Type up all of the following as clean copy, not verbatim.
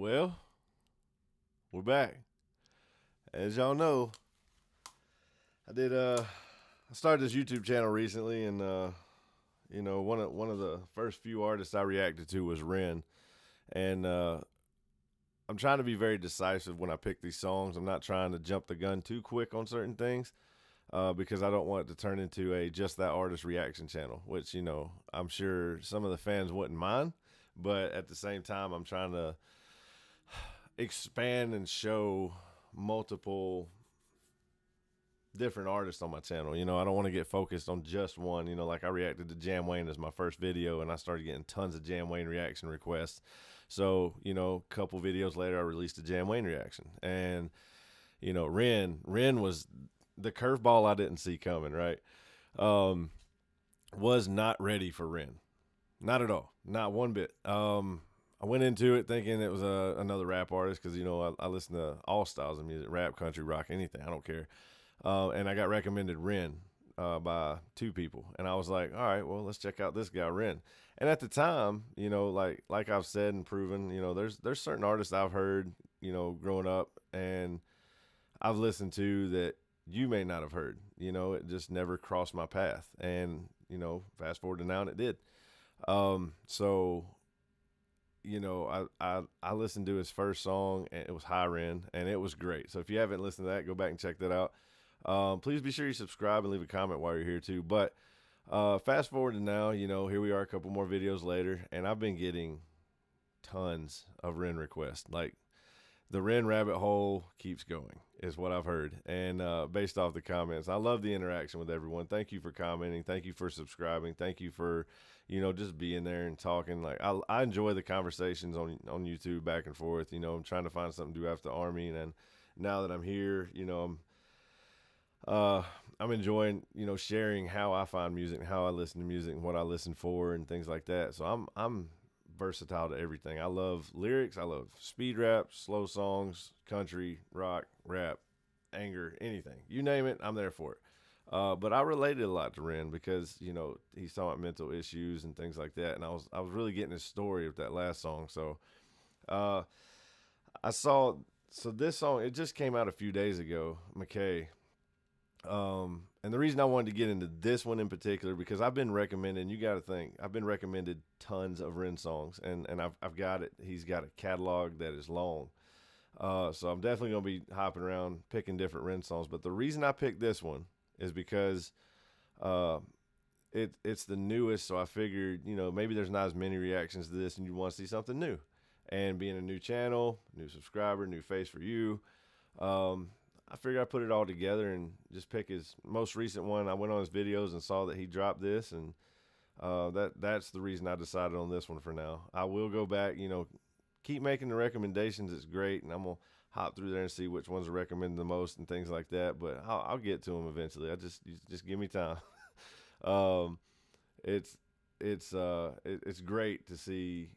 Well, we're back. As y'all know, I started this YouTube channel recently, and one of the first few artists I reacted to was Ren, and I'm trying to be very decisive when I pick these songs. I'm not trying to jump the gun too quick on certain things. Because I don't want it to turn into a just that artist reaction channel, which I'm sure some of the fans wouldn't mind, but at the same time, I'm trying to expand and show multiple different artists on my channel. I don't want to get focused on just one. Like I reacted to Jam Wayne as my first video, and I started getting tons of Jam Wayne reaction requests. So, a couple videos later, I released a Jam Wayne reaction, and Ren was the curveball I didn't see coming. Right, was not ready for Ren, not at all, not one bit. I went into it thinking it was another rap artist because I listen to all styles of music, rap, country, rock, anything. I don't care. And I got recommended Ren by two people, and I was like, all right, well, let's check out this guy Ren. And at the time, like I've said and proven, there's certain artists I've heard, growing up, and I've listened to that you may not have heard. It just never crossed my path, and fast forward to now, and it did. So I listened to his first song, and it was High Ren, and it was great. So if you haven't listened to that, go back and check that out. Please be sure you subscribe and leave a comment while you're here too. But fast forward to now, here we are a couple more videos later, and I've been getting tons of Ren requests. Like the Ren rabbit hole keeps going is what I've heard. And based off the comments, I love the interaction with everyone. Thank you for commenting. Thank you for subscribing. Thank you for, just being there and talking. Like I enjoy the conversations on YouTube back and forth. I'm trying to find something to do after the Army. And now that I'm here, I'm enjoying, sharing how I find music and how I listen to music and what I listen for and things like that. So I'm versatile to everything. I love lyrics. I love speed rap, slow songs, country, rock, rap, anger, anything. You name it, I'm there for it. But I related a lot to Ren because, he's talking about mental issues and things like that. And I was really getting his story of that last song. So so this song, it just came out a few days ago, Mackay. And the reason I wanted to get into this one in particular, because I've been recommending, you got to think, I've been recommended tons of Ren songs, and I've got it. He's got a catalog that is long. So I'm definitely going to be hopping around picking different Ren songs. But the reason I picked this one is because it's the newest. So I figured, maybe there's not as many reactions to this, and you want to see something new. And being a new channel, new subscriber, new face for you, I figured I'd put it all together and just pick his most recent one. I went on his videos and saw that he dropped this, and that's the reason I decided on this one for now. I will go back, keep making the recommendations. It's great, and I'm going to hop through there and see which ones are recommended the most and things like that, but I'll get to them eventually. Just give me time. It's great to see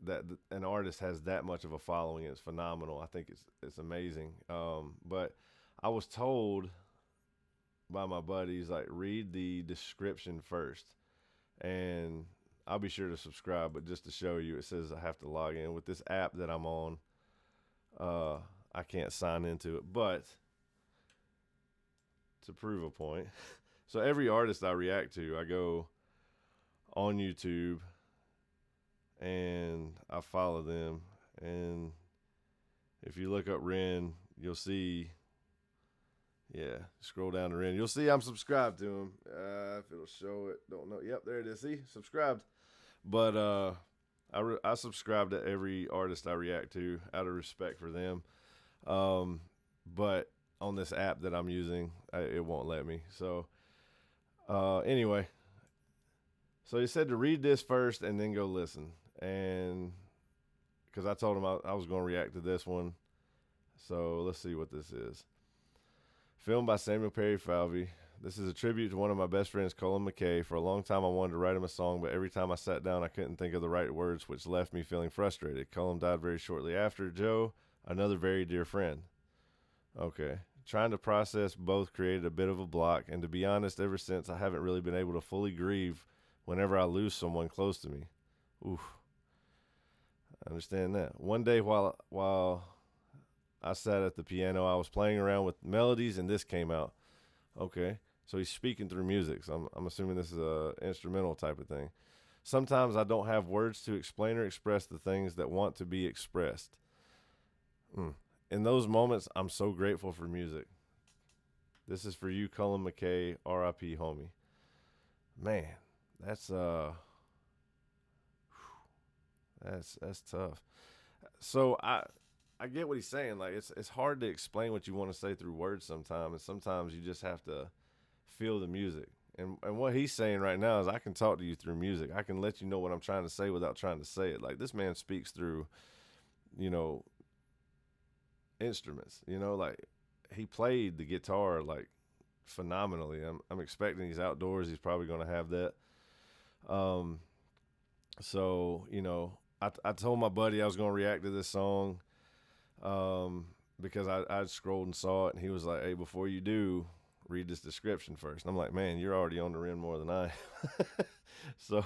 that an artist has that much of a following. It's phenomenal. I think it's amazing. But I was told by my buddies, like, read the description first, and I'll be sure to subscribe. But just to show you, it says I have to log in with this app that I'm on. I can't sign into it, but to prove a point, so every artist I react to, I go on YouTube and I follow them. And if you look up Ren, you'll see. Yeah, scroll down to Ren. You'll see I'm subscribed to him. If it'll show it, don't know. Yep, there it is. See, subscribed. But I subscribe to every artist I react to out of respect for them. But on this app that I'm using, it won't let me. So anyway, so he said to read this first and then go listen. And because I told him I was going to react to this one. So let's see what this is. Filmed by Samuel Perry Falvey. This is a tribute to one of my best friends, Colin Mackay. For a long time, I wanted to write him a song, but every time I sat down, I couldn't think of the right words, which left me feeling frustrated. Colin died very shortly after. Joe, another very dear friend. Okay. Trying to process both created a bit of a block, and to be honest, ever since, I haven't really been able to fully grieve whenever I lose someone close to me. Oof. I understand that. One day while I sat at the piano, I was playing around with melodies, and this came out. Okay, so he's speaking through music. So I'm assuming this is a instrumental type of thing. Sometimes I don't have words to explain or express the things that want to be expressed. Mm. In those moments, I'm so grateful for music. This is for you, Cullen Mackay, R.I.P. homie. Man, that's that's tough. So I get what he's saying. Like it's hard to explain what you want to say through words sometimes, and sometimes you just have to feel the music. And what he's saying right now is I can talk to you through music. I can let you know what I'm trying to say without trying to say it. Like this man speaks through, you know, instruments. You know, like he played the guitar like phenomenally. I'm expecting he's outdoors. He's probably going to have that. Um, so you know, I told my buddy I was going to react to this song, because I scrolled and saw it, and he was like, "Hey, before you do, read this description first." And I'm like, "Man, you're already on the rim more than I am." so,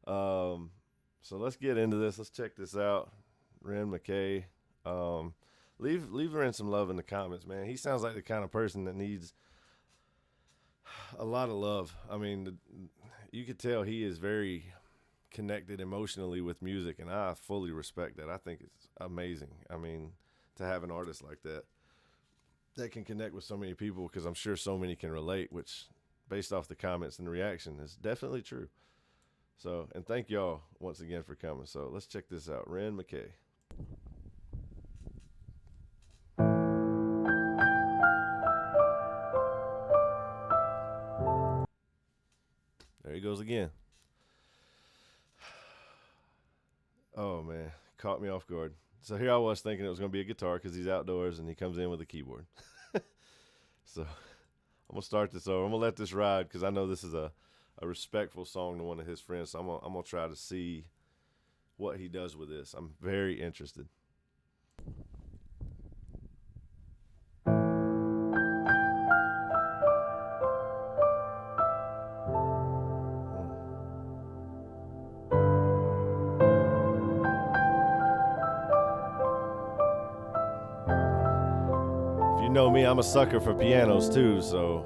so let's get into this. Let's check this out. Ren Mackay. Leave Ren some love in the comments, man. He sounds like the kind of person that needs a lot of love. I mean, you could tell he is very connected emotionally with music, and I fully respect that. I think it's amazing. I mean, to have an artist like that can connect with so many people, because I'm sure so many can relate, which based off the comments and the reaction is definitely true. So, and thank y'all once again for coming. So let's check this out. Ren Mackay. There he goes again. Oh man, caught me off guard. So here I was thinking it was going to be a guitar because he's outdoors and he comes in with a keyboard. So I'm going to start this over. I'm going to let this ride because I know this is a respectful song to one of his friends. So I'm going to try to see what he does with this. I'm very interested. If you know me, I'm a sucker for pianos too, so.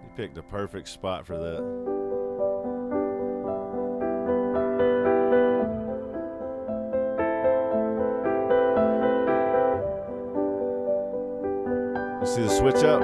He picked a perfect spot for that. You see the switch up?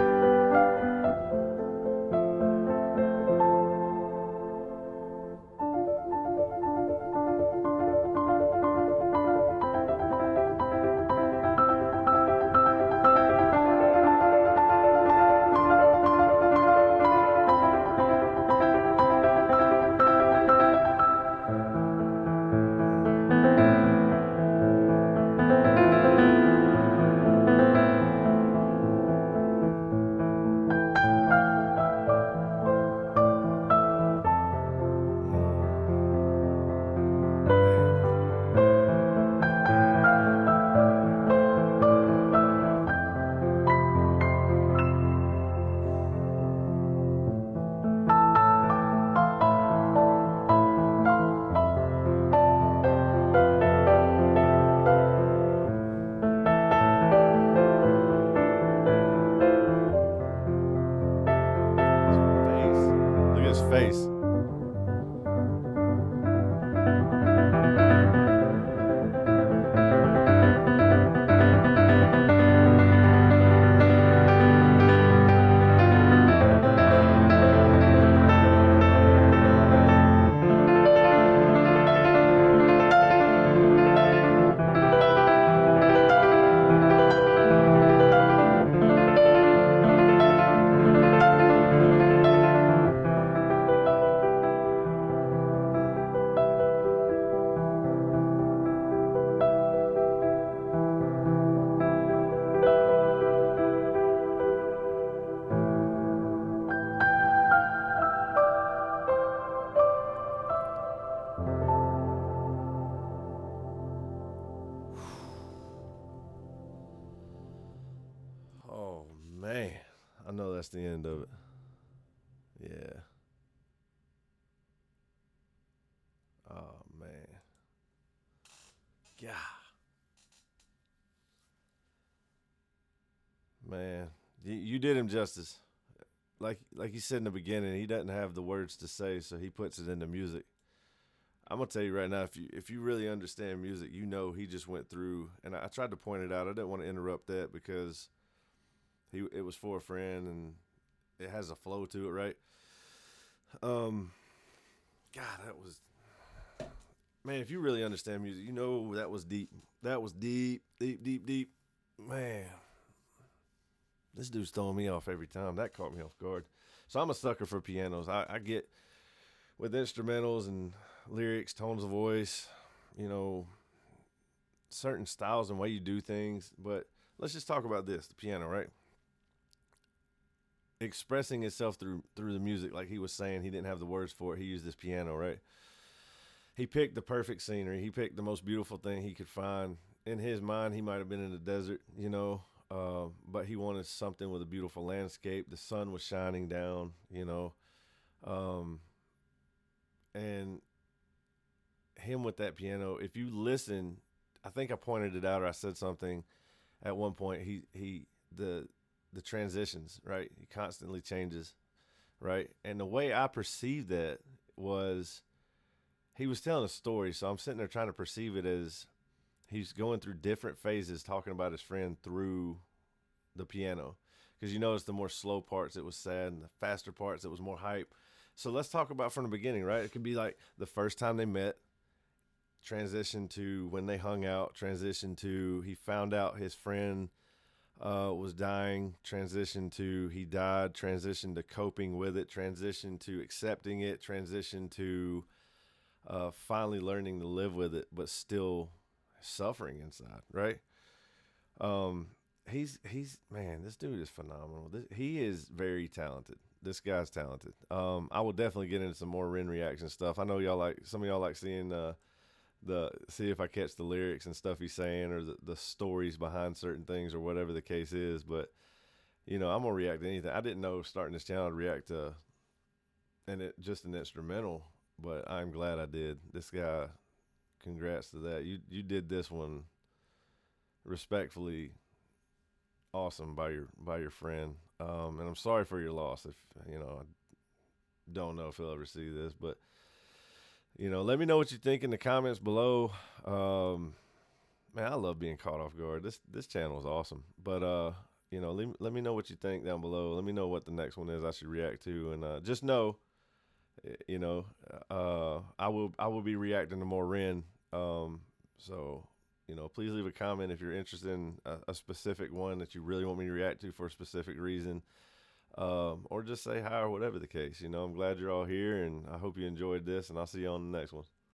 know that's the end of it. Yeah. Oh man. Yeah. Man, you did him justice. Like you said in the beginning, he doesn't have the words to say, so he puts it into music. I'm gonna tell you right now, if you really understand music, you know he just went through. And I tried to point it out. I didn't want to interrupt that because it was for a friend and it has a flow to it, right? Um, God, that was man. If you really understand music, you know that was deep. That was deep, deep, deep, deep. Man, this dude's throwing me off every time. That caught me off guard. So I'm a sucker for pianos. I get with instrumentals and lyrics, tones of voice, you know, certain styles and way you do things. But let's just talk about this: the piano, right? Expressing itself through the music, like he was saying, he didn't have the words for it. He used this piano, right? He picked the perfect scenery. He picked the most beautiful thing he could find. In his mind, he might have been in the desert, but he wanted something with a beautiful landscape. The sun was shining down, um, and him with that piano. If you listen, I think I pointed it out or I said something at one point. The transitions, right? He constantly changes, right? And the way I perceived that was he was telling a story. So I'm sitting there trying to perceive it as he's going through different phases, talking about his friend through the piano. Because you notice the more slow parts, it was sad, and the faster parts, it was more hype. So let's talk about from the beginning, right? It could be like the first time they met, transition to when they hung out, transition to he found out his friend was dying, transition to he died, transition to coping with it, transition to accepting it, transition to finally learning to live with it, but still suffering inside, right? Um, he's man, this dude is phenomenal. He is very talented. This guy's talented. I will definitely get into some more Ren reaction stuff. I know y'all like some of y'all like seeing the see if I catch the lyrics and stuff he's saying or the stories behind certain things or whatever the case is. But I'm gonna react to anything. I didn't know starting this channel to react to and it just an instrumental, but I'm glad I did. This guy, congrats to that. You did this one respectfully awesome by your friend. And I'm sorry for your loss. If I don't know if he'll ever see this, but let me know what you think in the comments below. Man, I love being caught off guard. This channel is awesome. But let me know what you think down below. Let me know what the next one is I should react to, and just know, I will be reacting to more Ren. So please leave a comment if you're interested in a specific one that you really want me to react to for a specific reason. Or just say hi or whatever the case. I'm glad you're all here, and I hope you enjoyed this, and I'll see you on the next one.